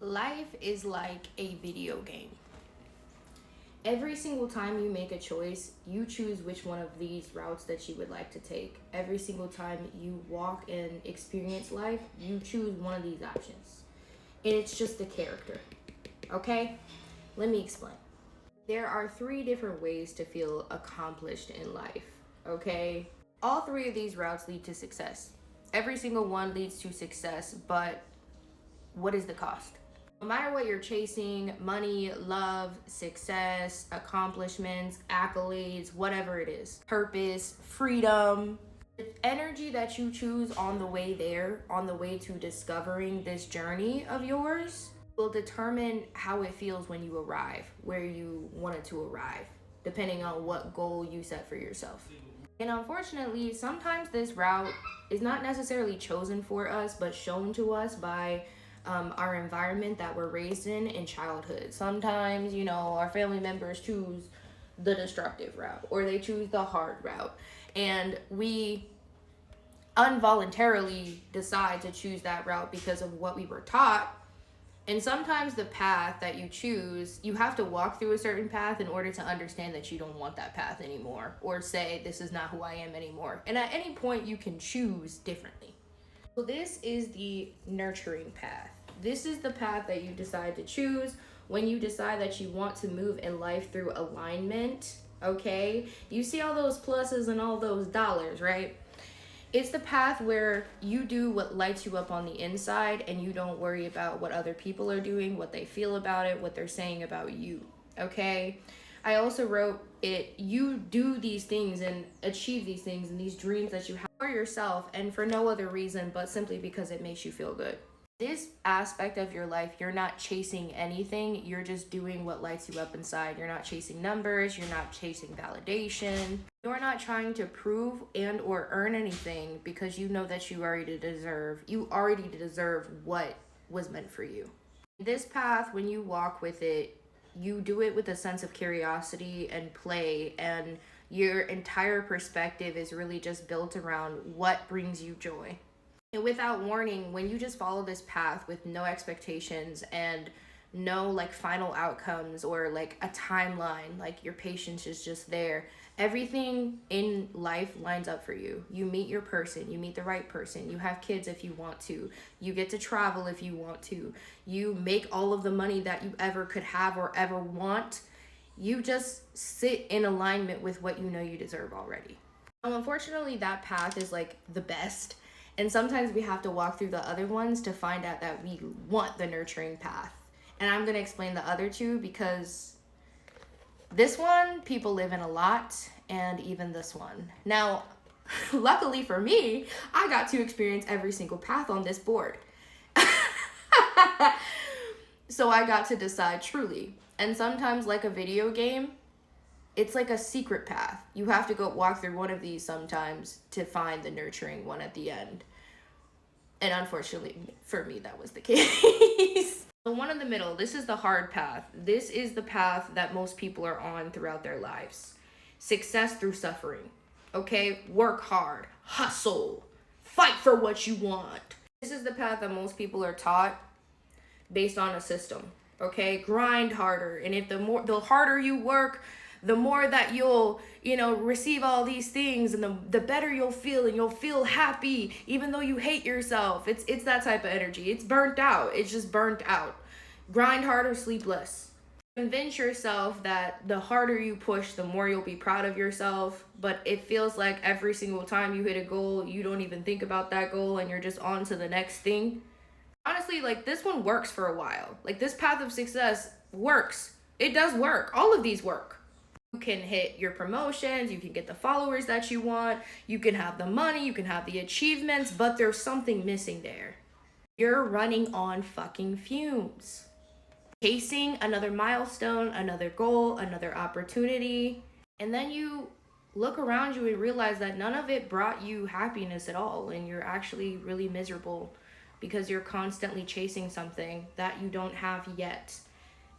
Life is like a video game. Every single time you make a choice, you choose which one of these routes that you would like to take. Every single time you walk and experience life, you choose one of these options. And it's just the character. Okay? Let me explain. There are three different ways to feel accomplished in life. Okay? All three of these routes lead to success. Every single one leads to success, but what is the cost? No matter what you're chasing, money, love, success, accomplishments, accolades, whatever it is, purpose, freedom, the energy that you choose on the way there, on the way to discovering this journey of yours, will determine how it feels when you arrive, where you wanted to arrive, depending on what goal you set for yourself. And unfortunately, sometimes this route is not necessarily chosen for us, but shown to us by our environment that we're raised in childhood. Sometimes, our family members choose the destructive route or they choose the hard route. And we involuntarily decide to choose that route because of what we were taught. And sometimes the path that you choose, you have to walk through a certain path in order to understand that you don't want that path anymore, or say, this is not who I am anymore. And at any point, you can choose differently. So this is the nurturing path. This is the path that you decide to choose when you decide that you want to move in life through alignment, okay? You see all those pluses and all those dollars, right? It's the path where you do what lights you up on the inside and you don't worry about what other people are doing, what they feel about it, what they're saying about you, okay? I also wrote it, you do these things and achieve these things and these dreams that you have for yourself and for no other reason but simply because it makes you feel good. This aspect of your life, you're not chasing anything, you're just doing what lights you up inside. You're not chasing numbers, you're not chasing validation. You're not trying to prove and or earn anything because you know that you already deserve what was meant for you. This path, when you walk with it, you do it with a sense of curiosity and play, and your entire perspective is really just built around what brings you joy. And without warning, when you just follow this path with no expectations and no final outcomes or a timeline, your patience is just there, everything in life lines up for you. You meet your person, you meet the right person, you have kids if you want to, you get to travel if you want to, you make all of the money that you ever could have or ever want. You just sit in alignment with what you know you deserve already. Unfortunately, that path is the best. And sometimes we have to walk through the other ones to find out that we want the nurturing path. And I'm going to explain the other two because this one, people live in a lot, and even this one. Now, luckily for me, I got to experience every single path on this board. So I got to decide truly. And sometimes, like a video game, it's like a secret path. You have to go walk through one of these sometimes to find the nurturing one at the end. And unfortunately, for me, that was the case. The one in the middle, this is the hard path. This is the path that most people are on throughout their lives. Success through suffering. Okay? Work hard. Hustle. Fight for what you want. This is the path that most people are taught based on a system. Okay? Grind harder. And if the harder you work, the more that you'll, receive all these things, and the better you'll feel, and you'll feel happy, even though you hate yourself. It's that type of energy. It's burnt out. It's just burnt out. Grind harder, sleep less. Convince yourself that the harder you push, the more you'll be proud of yourself. But it feels like every single time you hit a goal, you don't even think about that goal, and you're just on to the next thing. Honestly, this one works for a while. This path of success works. It does work. All of these work. You can hit your promotions, you can get the followers that you want, you can have the money, you can have the achievements, but there's something missing there. You're running on fucking fumes. Chasing another milestone, another goal, another opportunity, and then you look around you and realize that none of it brought you happiness at all, and you're actually really miserable because you're constantly chasing something that you don't have yet.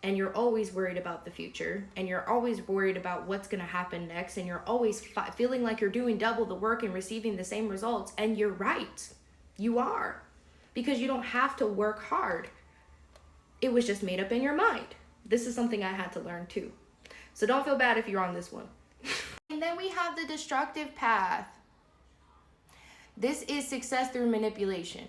And you're always worried about the future, and you're always worried about what's going to happen next, and you're always feeling like you're doing double the work and receiving the same results. And you're right. You are. Because you don't have to work hard. It was just made up in your mind. This is something I had to learn too. So don't feel bad if you're on this one. And then we have the destructive path. This is success through manipulation,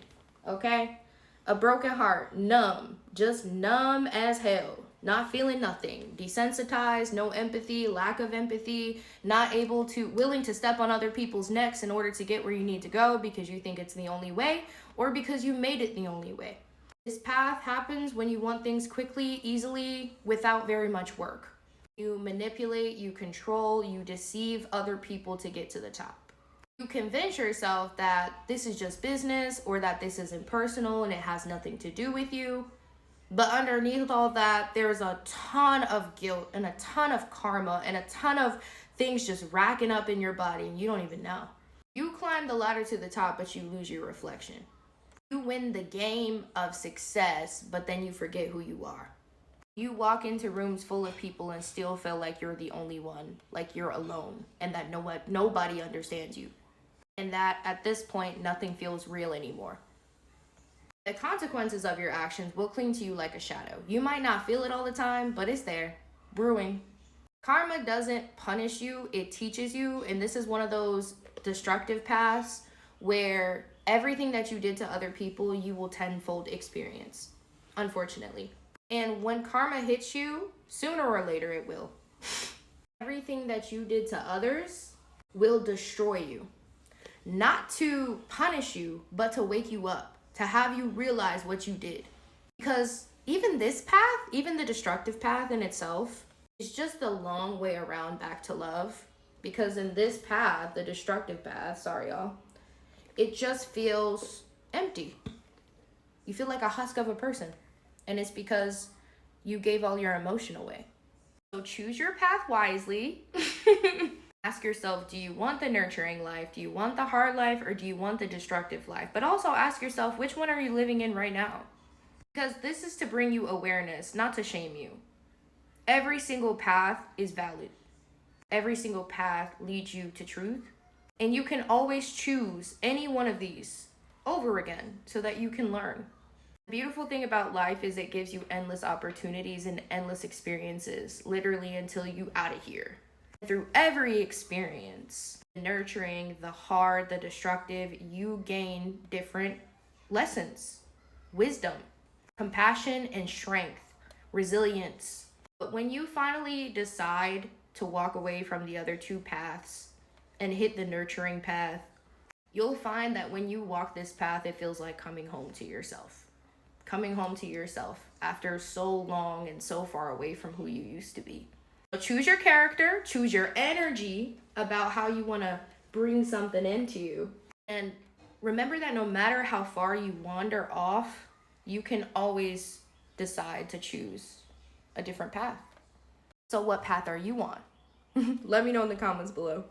okay? A broken heart, numb, just numb as hell. Not feeling nothing, desensitized, no empathy, lack of empathy, not willing to step on other people's necks in order to get where you need to go because you think it's the only way or because you made it the only way. This path happens when you want things quickly, easily, without very much work. You manipulate, you control, you deceive other people to get to the top. You convince yourself that this is just business or that this isn't personal and it has nothing to do with you. But underneath all that, there's a ton of guilt and a ton of karma and a ton of things just racking up in your body and you don't even know. You climb the ladder to the top, but you lose your reflection. You win the game of success, but then you forget who you are. You walk into rooms full of people and still feel like you're the only one, like you're alone, and that nobody understands you. And that at this point, nothing feels real anymore. The consequences of your actions will cling to you like a shadow. You might not feel it all the time, but it's there, brewing. Karma doesn't punish you, it teaches you. And this is one of those destructive paths where everything that you did to other people, you will tenfold experience, unfortunately. And when karma hits you, sooner or later it will. Everything that you did to others will destroy you. Not to punish you, but to wake you up. To have you realize what you did. Because even this path, even the destructive path in itself, is just a long way around back to love. Because in this path, the destructive path, sorry y'all, it just feels empty. You feel like a husk of a person. And it's because you gave all your emotion away. So choose your path wisely. Ask yourself, do you want the nurturing life? Do you want the hard life? Or do you want the destructive life? But also ask yourself, which one are you living in right now? Because this is to bring you awareness, not to shame you. Every single path is valid. Every single path leads you to truth. And you can always choose any one of these over again so that you can learn. The beautiful thing about life is it gives you endless opportunities and endless experiences, literally until you out of here. Through every experience, the nurturing, the hard, the destructive, you gain different lessons, wisdom, compassion, and strength, resilience. But when you finally decide to walk away from the other two paths and hit the nurturing path, you'll find that when you walk this path, it feels like coming home to yourself. Coming home to yourself after so long and so far away from who you used to be. So choose your character, choose your energy about how you want to bring something into you. And remember that no matter how far you wander off, you can always decide to choose a different path. So what path are you on? Let me know in the comments below.